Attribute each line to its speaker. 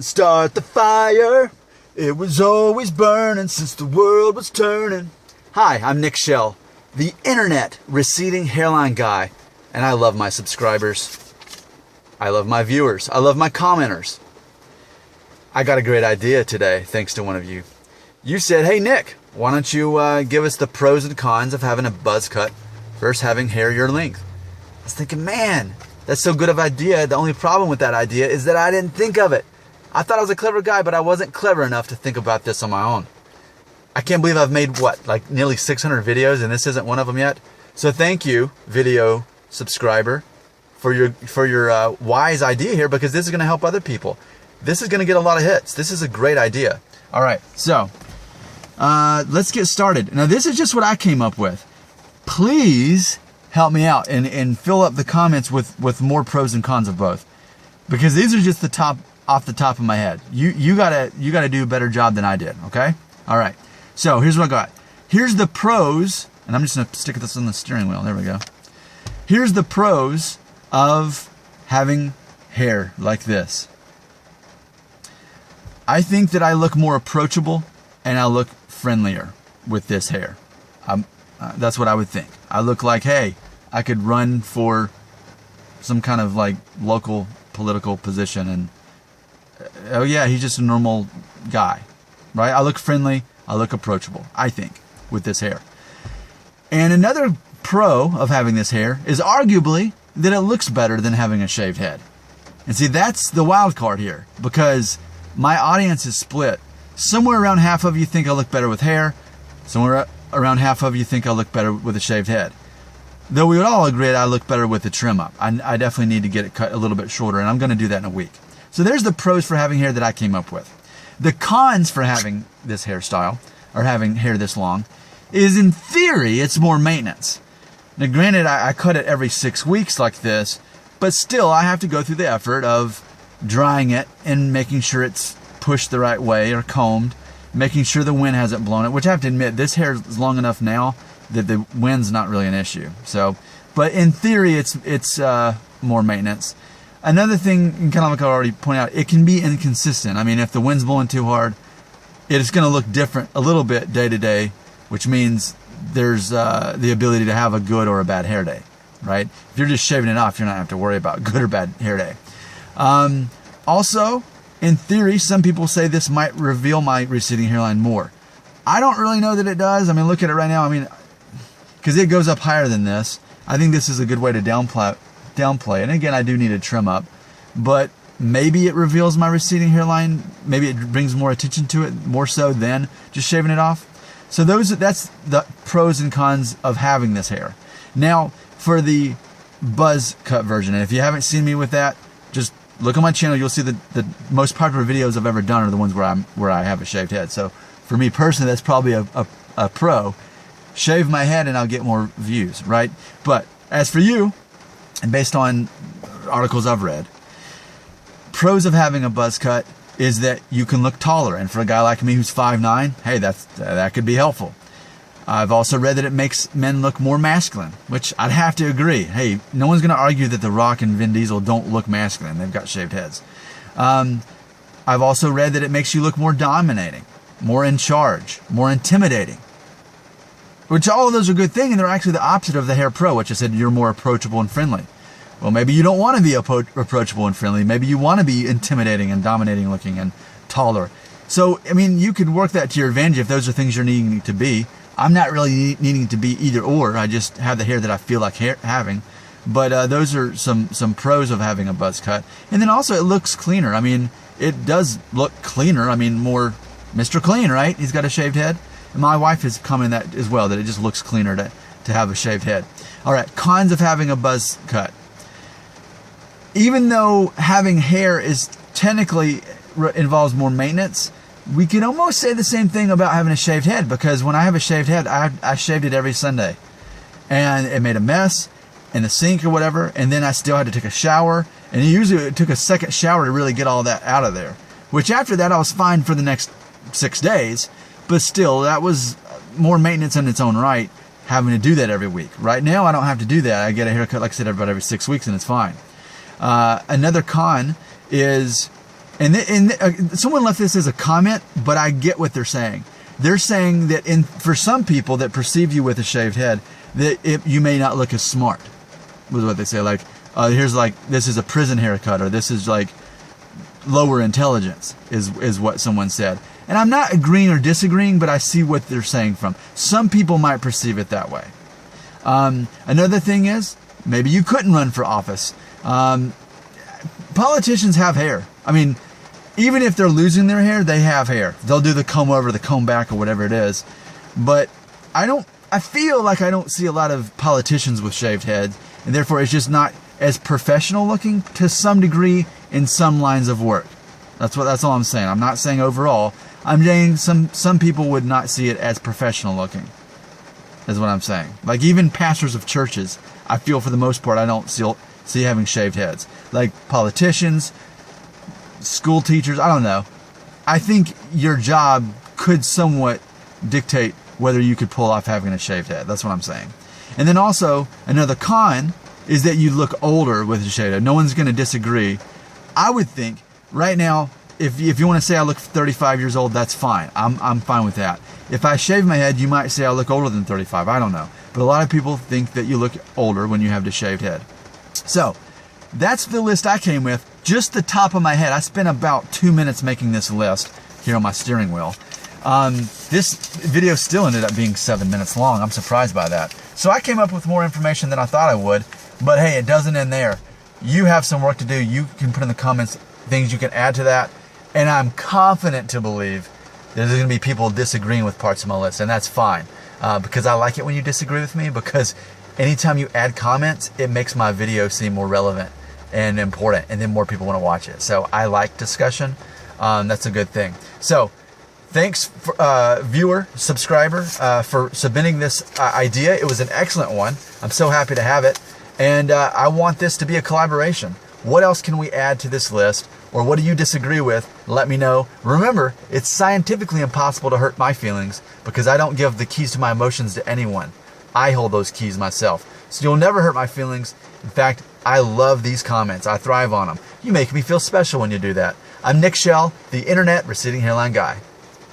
Speaker 1: Start the fire. It was always burning since the world was turning. Hi, I'm Nick Shell, the internet receding hairline guy, and I love my subscribers. I love my viewers. I love my commenters. I got a great idea today, thanks to one of you. You said, hey Nick, why don't you give us the pros and cons of having a buzz cut versus having hair your length? I was thinking, man, that's so good of an idea. The only problem with that idea is that I didn't think of it. I thought I was a clever guy, but I wasn't clever enough to think about this on my own. I can't believe I've made, like nearly 600 videos, and this isn't one of them yet. So thank you, video subscriber, for your wise idea here, because this is going to help other people. This is going to get a lot of hits. This is a great idea. All right, so let's get started. Now, this is just what I came up with. Please help me out and fill up the comments with more pros and cons of both, because these are just off the top of my head. You gotta do a better job than I did. Okay. All right. So here's what I got. Here's the pros, and I'm just gonna stick this on the steering wheel. There we go. Here's the pros of having hair like this. I think that I look more approachable and I look friendlier with this hair. That's what I would think. I look like, hey, I could run for some kind of like local political position, and oh yeah, he's just a normal guy, right? I look friendly, I look approachable, I think, with this hair. And another pro of having this hair is arguably that it looks better than having a shaved head. And see, that's the wild card here, because my audience is split. Somewhere around half of you think I look better with hair, somewhere around half of you think I look better with a shaved head. Though we would all agree that I look better with the trim up. I definitely need to get it cut a little bit shorter, and I'm going to do that in a week. So there's the pros for having hair that I came up with. The cons for having this hairstyle, or having hair this long, is in theory, it's more maintenance. Now granted, I cut it every 6 weeks like this, but still I have to go through the effort of drying it and making sure it's pushed the right way or combed, making sure the wind hasn't blown it, which I have to admit, this hair is long enough now that the wind's not really an issue. So, but in theory, it's more maintenance. Another thing, kind of like I already pointed out, it can be inconsistent. I mean, if the wind's blowing too hard, it's going to look different a little bit day to day, which means there's the ability to have a good or a bad hair day, right? If you're just shaving it off, you're not going to have to worry about good or bad hair day. Also, in theory, some people say this might reveal my receding hairline more. I don't really know that it does. I mean, look at it right now. I mean, because it goes up higher than this. I think this is a good way to downplay. And again, I do need a trim up, but maybe it reveals my receding hairline. Maybe it brings more attention to it, more so than just shaving it off. So that's the pros and cons of having this hair. Now, for the buzz cut version, and if you haven't seen me with that, just look on my channel. You'll see the most popular videos I've ever done are the ones where I have a shaved head. So for me personally, that's probably a pro. Shave my head and I'll get more views, right? But as for you, and based on articles I've read, pros of having a buzz cut is that you can look taller. And for a guy like me who's 5'9", hey, that could be helpful. I've also read that it makes men look more masculine, which I'd have to agree. Hey, no one's going to argue that The Rock and Vin Diesel don't look masculine. They've got shaved heads. I've also read that it makes you look more dominating, more in charge, more intimidating. Which all of those are good things, and they're actually the opposite of the hair pro, which I said you're more approachable and friendly. Well, maybe you don't want to be approachable and friendly. Maybe you want to be intimidating and dominating looking and taller. So, I mean, you could work that to your advantage if those are things you're needing to be. I'm not really needing to be either or. I just have the hair that I feel like having. But those are some pros of having a buzz cut. And then also it looks cleaner. I mean, it does look cleaner. I mean, more Mr. Clean, right? He's got a shaved head. And my wife has commented that as well, that it just looks cleaner to have a shaved head. All right, cons of having a buzz cut. Even though having hair is technically involves more maintenance, we can almost say the same thing about having a shaved head, because when I have a shaved head, I shaved it every Sunday. And it made a mess in the sink or whatever, and then I still had to take a shower. And usually it took a second shower to really get all that out of there. Which after that, I was fine for the next 6 days. But still, that was more maintenance in its own right, having to do that every week. Right now, I don't have to do that. I get a haircut, like I said, about every 6 weeks, and it's fine. Another con is Someone left this as a comment, but I get what they're saying. They're saying that for some people that perceive you with a shaved head, that you may not look as smart, was what they say. Like, this is a prison haircut, or this is like lower intelligence, is what someone said. And I'm not agreeing or disagreeing, but I see what they're saying from. Some people might perceive it that way. Another thing is, maybe you couldn't run for office. Politicians have hair. I mean, even if they're losing their hair, they have hair. They'll do the comb over, the comb back, or whatever it is. But I feel like I don't see a lot of politicians with shaved heads, and therefore it's just not as professional looking to some degree in some lines of work. That's all I'm saying. I'm not saying overall. I'm saying some people would not see it as professional looking, is what I'm saying. Like even pastors of churches, I feel for the most part, I don't see having shaved heads. Like politicians, school teachers, I don't know. I think your job could somewhat dictate whether you could pull off having a shaved head. That's what I'm saying. And then also, another con is that you look older with a shaved head. No one's going to disagree. I would think, right now, if you want to say I look 35 years old, that's fine. I'm fine with that. If I shave my head, you might say I look older than 35. I don't know. But a lot of people think that you look older when you have the shaved head. So, that's the list I came with. Just the top of my head. I spent about 2 minutes making this list here on my steering wheel. This video still ended up being 7 minutes long. I'm surprised by that. So I came up with more information than I thought I would. But hey, it doesn't end there. You have some work to do. You can put in the comments things you can add to that. And I'm confident to believe there's going to be people disagreeing with parts of my list. And that's fine. Because I like it when you disagree with me. Because anytime you add comments, it makes my video seem more relevant and important. And then more people want to watch it. So I like discussion. That's a good thing. So thanks, viewer, subscriber, for submitting this idea. It was an excellent one. I'm so happy to have it. And I want this to be a collaboration. What else can we add to this list? Or what do you disagree with? Let me know. Remember, it's scientifically impossible to hurt my feelings because I don't give the keys to my emotions to anyone. I hold those keys myself. So you'll never hurt my feelings. In fact, I love these comments. I thrive on them. You make me feel special when you do that. I'm Nick Shell, the internet receding hairline guy.